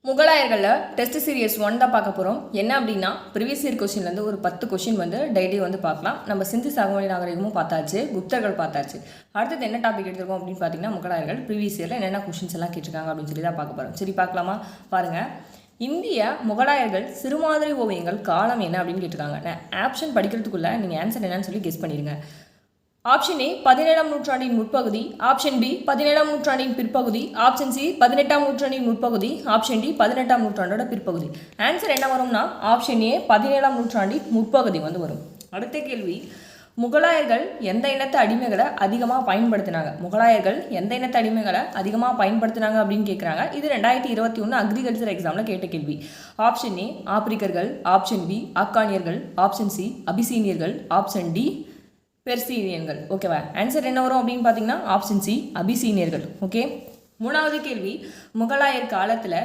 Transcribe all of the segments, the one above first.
முகலாயர்களில் test serious 1 தான் பார்க்க போகிறோம். என்ன அப்படின்னா ப்ரீவியஸ் இயர் கொஸ்டின்லேருந்து ஒரு 10 கொஸ்டின் டெய்லி பார்க்கலாம். நம்ம சிந்து சகோதரி நாகரிகமும் பார்த்தாச்சு, குப்தர்கள் பார்த்தாச்சு. அடுத்தது என்ன டாபிக் எடுத்துருக்கோம் அப்படின்னு பார்த்தீங்கன்னா முகலாயர்கள் ப்ரீவியஸ் இயரில் என்னென்ன கொஸ்டின்ஸ் எல்லாம் கேட்டிருக்காங்க அப்படின்னு சொல்லி தான் பார்க்க போகிறோம். சரி பார்க்கலாமா? பாருங்கள், இந்திய முகலாயர்கள் சிறுமாதிரி ஓவியங்கள் காலம் என்ன அப்படின்னு கேட்டிருக்காங்க. நான் ஆப்ஷன் படிக்கிறதுக்குள்ளே நீங்கள் ஆன்சர் என்னன்னு சொல்லி கெஸ் பண்ணிடுங்க. ஆப்ஷன் ஏ 17ஆம் நூற்றாண்டின் முற்பகுதி, ஆப்ஷன் பி 17ஆம் நூற்றாண்டின் பிற்பகுதி, ஆப்ஷன் சி 18ஆம் நூற்றாண்டின் முற்பகுதி, ஆப்ஷன் டி 18ஆம் நூற்றாண்டோட பிற்பகுதி. ஆன்சர் என்ன வரும்னா ஆப்ஷன் ஏ 17ஆம் நூற்றாண்டின் முற்பகுதி வரும். அடுத்த கேள்வி, முகலாயர்கள் எந்த இனத்து அடிமைகளை அதிகமாக பயன்படுத்தினாங்க? முகலாயர்கள் எந்த இனத்து அடிமைகளை அதிகமாக பயன்படுத்தினாங்க அப்படின்னு கேட்குறாங்க. இது 2021 அக்ரிகல்ச்சர் எக்ஸாமில் கேட்ட கேள்வி. ஆப்ஷன் ஏ ஆப்பிரிக்கர்கள், ஆப்ஷன் பி ஆப்கானியர்கள், ஆப்ஷன் சி அபிசீனியர்கள், ஆப்ஷன் டி பெர்சீனியர்கள். ஓகேவா? ஆன்சர் என்ன வரும் அப்படின்னு பார்த்தீங்கன்னா ஆப்ஷன் சி அபிசீனியர்கள். ஓகே, மூணாவது கேள்வி, முகலாயர் காலத்தில்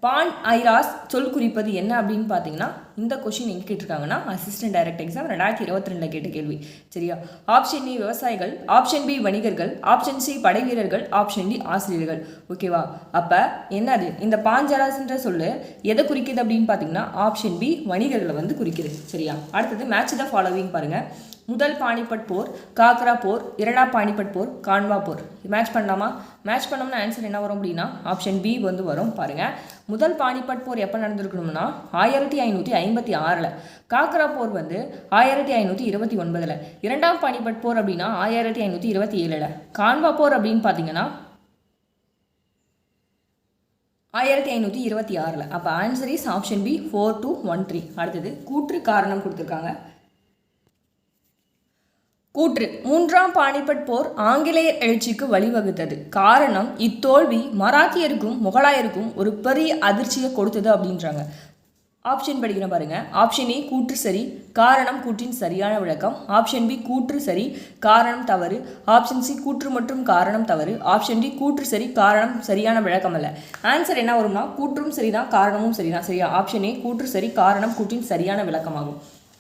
பான் ஐராஸ் சொல் குறிப்பது என்ன அப்படின்னு பார்த்தீங்கன்னா இந்த கொஷின் எங்கே கேட்டிருக்காங்கன்னா அசிஸ்டன்ட் டைரக்ட் எக்ஸாம் 2022 கேட்ட கேள்வி. சரியா? ஆப்ஷன் ஏ விவசாயிகள், ஆப்ஷன் பி வணிகர்கள், ஆப்ஷன் சி படை வீரர்கள், ஆப்ஷன் டி ஆசிரியர்கள். ஓகேவா? அப்போ என்னது இந்த பாஞ்சராஸ்ன்ற சொல்லு எதை குறிக்குது அப்படின்னு பார்த்தீங்கன்னா ஆப்ஷன் பி வணிகர்களை குறிக்குது. சரியா? அடுத்தது மேட்ச் த ஃபாலோவிங் பாருங்கள். முதல் பானிபட் போர், காக்ரா போர், இரண்டாம் பானிபட் போர், கான்வா போர். மேட்ச் பண்ணலாமா? மேட்ச் பண்ணோம்னா ஆன்சர் என்ன வரும் அப்படின்னா ஆப்ஷன் பி வரும். பாருங்கள், முதல் பானிபட் போர் எப்போ நடந்திருக்கணும்னா 1556. காக்ரா போர் 1529. இரண்டாம் பானிபட் போர் அப்படின்னா 1527. கான்வா போர் அப்படின்னு பார்த்தீங்கன்னா 1526. அப்போ ஆன்சர் இஸ் ஆப்ஷன் பி 4213. அடுத்தது கூற்று காரணம் கொடுத்துருக்காங்க. கூற்று, மூன்றாம் பானிபட் போர் ஆங்கிலேயர் எழுச்சிக்கு வழிவகுத்தது. காரணம், இத்தோல்வி மராத்தியருக்கும் முகலாயருக்கும் ஒரு பெரிய அதிர்ச்சியை கொடுத்தது அப்படின்றாங்க. ஆப்ஷன் படிக்கிறேன் பாருங்க. ஆப்ஷன் ஏ கூற்று சரி, காரணம் கூற்றின் சரியான விளக்கம். ஆப்ஷன் பி கூற்று சரி, காரணம் தவறு. ஆப்ஷன் சி கூற்று மற்றும் காரணம் தவறு. ஆப்ஷன் டி கூற்று சரி, காரணம் சரியான விளக்கம் அல்ல. ஆன்சர் என்ன வரும்னா கூற்றும் சரிதான், காரணமும் சரிதான். சரியா? ஆப்ஷன் ஏ கூற்று சரி, காரணம் கூற்றின் சரியான விளக்கமாகும்.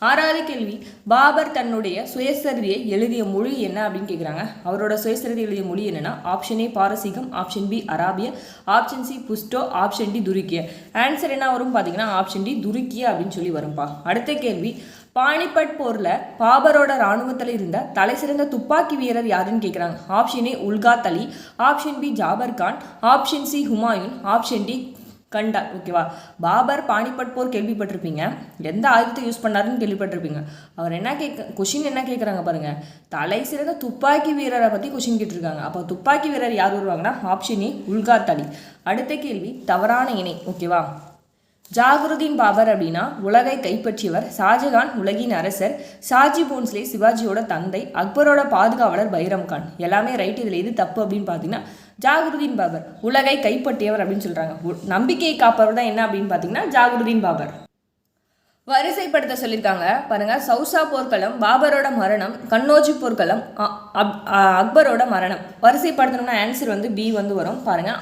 ஆறாவது கேள்வி, பாபர் தன்னுடைய சுயசரிதையை எழுதிய மொழி என்ன அப்படின்னு கேட்குறாங்க. அவரோட சுயசரிதை எழுதிய மொழி என்னன்னா ஆப்ஷன் ஏ பாரசீகம், ஆப்ஷன் பி அராபிய, option C Pashto, option D துருக்கிய. ஆன்சர் என்ன வரும் பார்த்தீங்கன்னா ஆப்ஷன் டி துருக்கிய அப்படின்னு சொல்லி வரும்பா. அடுத்த கேள்வி, பானிபட் போரில் பாபரோட இராணுவத்தில் இருந்த தலை சிறந்த துப்பாக்கி வீரர் யாருன்னு கேட்குறாங்க. ஆப்ஷன் ஏ உல்காத் Ali, option B Jafar Khan, option C Humayun, option D கண்டா. ஓகேவா? பாபர் பானிபட் போர் கேள்விப்பட்டிருப்பீங்க, எந்த ஆயுதத்தை யூஸ் பண்ணாருன்னு கேள்விப்பட்டிருப்பீங்க. அவர் என்ன கொஷின் என்ன கேட்குறாங்க பாருங்க, தலை சிறந்த துப்பாக்கி வீரரை பற்றி கொஷின் கேட்டிருக்காங்க. அப்போ துப்பாக்கி வீரர் யார் வருவாங்கன்னா ஆப்ஷன் ஏ உல்காத் அலி. அடுத்த கேள்வி தவறான இணை. ஓகேவா? ஜாகுருதீன் பாபர் அப்படின்னா உலகை கைப்பற்றியவர், ஷாஜகான் உலகின் அரசர், ஷாஜி போன்ஸ்லே சிவாஜியோட தந்தை, அக்பரோட பாதுகாவலர் பைரம் கான். எல்லாமே ரைட். இதில் எது தப்பு அப்படின்னு பார்த்தீங்கன்னா ஜாகுருதீன் பாபர் உலகை கைப்பற்றியவர் அப்படின்னு சொல்கிறாங்க. நம்பிக்கை காப்பவர் தான் என்ன அப்படின்னு பார்த்தீங்கன்னா ஜாகுருதீன் பாபர். வரிசைப்படுத்த சொல்லியிருக்காங்க பாருங்க. சௌசா போர்க்களம், பாபரோட மரணம், கன்னோஜி போர்க்களம், அக்பரோட மரணம். வரிசைப்படுத்தணும்னா ஆன்சர் பி வரும். பாருங்க,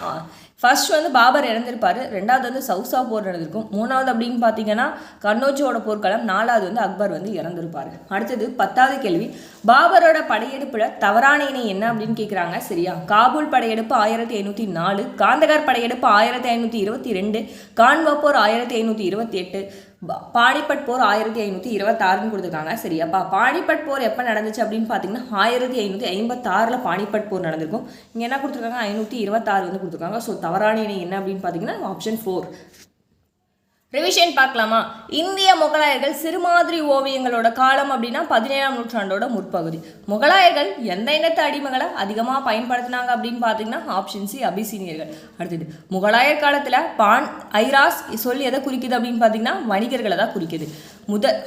ஃபர்ஸ்ட் பாபர் இறந்திருப்பார், ரெண்டாவது சௌசா போர் நடந்திருக்கும், மூணாவது அப்படின்னு பார்த்தீங்கன்னா கன்னோஜியோட போர்க்களம், நாலாவது அக்பர் இறந்திருப்பார். அடுத்தது 10வது கேள்வி, பாபரோட படையெடுப்பில் தவறான இணை என்ன அப்படின்னு கேட்குறாங்க. சரியா? காபூல் படையெடுப்பு 1504, காந்தகார் படையெடுப்பு 1522, கான்வா போர் 1528, பானிபட் போர் 1526 கொடுத்துருக்காங்க. சரியாப்பா? பானிபட் போர் எப்போ நடந்துச்சு அப்படின்னு பார்த்தீங்கன்னா 1556 பானிபட் போர் நடந்திருக்கும். இங்கே என்ன கொடுத்துருக்காங்க 526 கொடுத்துருக்காங்க. ஸோ தவறான இணை என்ன அப்படின்னு பார்த்தீங்கன்னா ஆப்ஷன் 4. ரிவிஷன் பார்க்கலாமா? இந்திய முகலாயர்கள் சிறுமாதிரி ஓவியங்களோட காலம் அப்படின்னா 17ஆம் நூற்றாண்டோட முற்பகுதி. முகலாயர்கள் எந்த இனத்து அடிமைகளை அதிகமாக பயன்படுத்தினாங்க அப்படின்னு பார்த்தீங்கன்னா ஆப்ஷன் சி அபிசீனியர்கள். அடுத்தது, முகலாயர் காலத்தில் பான் ஐராஸ் சொல் எதை குறிக்குது அப்படின்னு பார்த்தீங்கன்னா வணிகர்களை தான் குறிக்குது.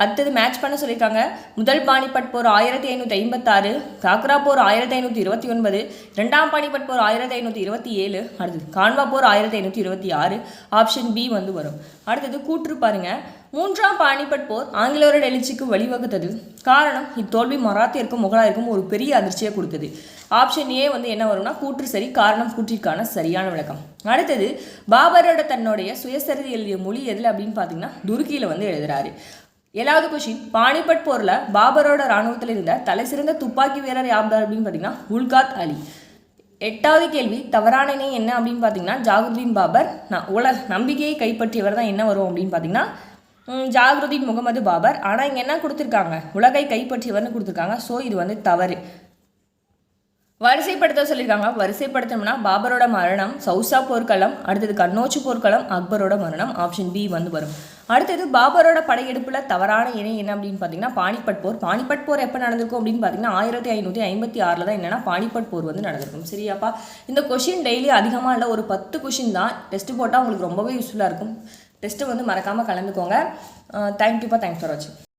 அடுத்தது மேட்ச் பண்ண சொல்லியிருக்காங்க. முதல் பானிபட் போர் 1556, காக்ரா போர் 1529, இரண்டாம் பானிபட் போர் 1527, அடுத்தது கான்வா போர் 1526. ஆப்ஷன் பி வரும். அடுத்தது கூற்று பாருங்க, மூன்றாம் பானிபட் போர் ஆங்கிலேயரோட எழுச்சிக்கு வழிவகுத்தது. காரணம், இத்தோல்வி மராத்தியருக்கும் முகலாயருக்கும் ஒரு பெரிய அதிர்ச்சியை கொடுத்தது. ஆப்ஷன் ஏ என்ன வரும்னா கூற்று சரி, காரணம் கூற்றிற்கான சரியான விளக்கம். அடுத்தது, பாபரோட தன்னுடைய சுயசரிதை எழுதிய மொழி எதில் அப்படின்னு பார்த்தீங்கன்னா துருக்கியில் எழுதுறாரு. 7வது கொஷின், பானிபட் போரில் பாபரோட இராணுவத்தில் இருந்த தலை சிறந்த துப்பாக்கி வீரர் யார் அப்படின்னு பார்த்தீங்கன்னா உல்காத் அலி. 8வது கேள்வி தவறான இணை என்ன அப்படின்னு பார்த்தீங்கன்னா ஜாகுருதீன் பாபர். நம்பிக்கையை கைப்பற்றியவர் தான் என்ன வரும் அப்படின்னு பார்த்தீங்கன்னா ஜாகுருதீன் முகமது பாபர். ஆனால் இங்கே என்ன கொடுத்துருக்காங்க, உலகை கைப்பற்றியவர்னு கொடுத்துருக்காங்க. ஸோ இது வந்து தவறு. வரிசைப்படுத்த சொல்லியிருக்காங்க. வரிசைப்படுத்தணும்னா பாபரோட மரணம், சௌசா போர்க்களம், அடுத்தது கண்ணோச்சு போர்க்களம், அக்பரோட மரணம். ஆப்ஷன் பி வந்து வரும். அடுத்தது பாபரோட படையெடுப்பில் தவறான இணை என்ன அப்படின்னு பார்த்தீங்கன்னா பானிபட் போர். பானிபட் போர் எப்போ நடந்திருக்கும் அப்படின்னு பார்த்தீங்கன்னா 1556 தான் என்னென்னா பானிபட் போர் வந்து நடந்திருக்கும். சரியாப்பா? இந்த கொஷின் டெய்லி அதிகமாக இல்லை, ஒரு 10 கொஷின் தான். டெஸ்ட்டு போட்டால் உங்களுக்கு ரொம்பவே யூஸ்ஃபுல்லாக இருக்கும். டெஸ்ட்டு வந்து மறக்காமல் கலந்துக்கோங்க. தேங்க்யூப்பா. தேங்க்ஸ் ஃபார் வாட்சிங்.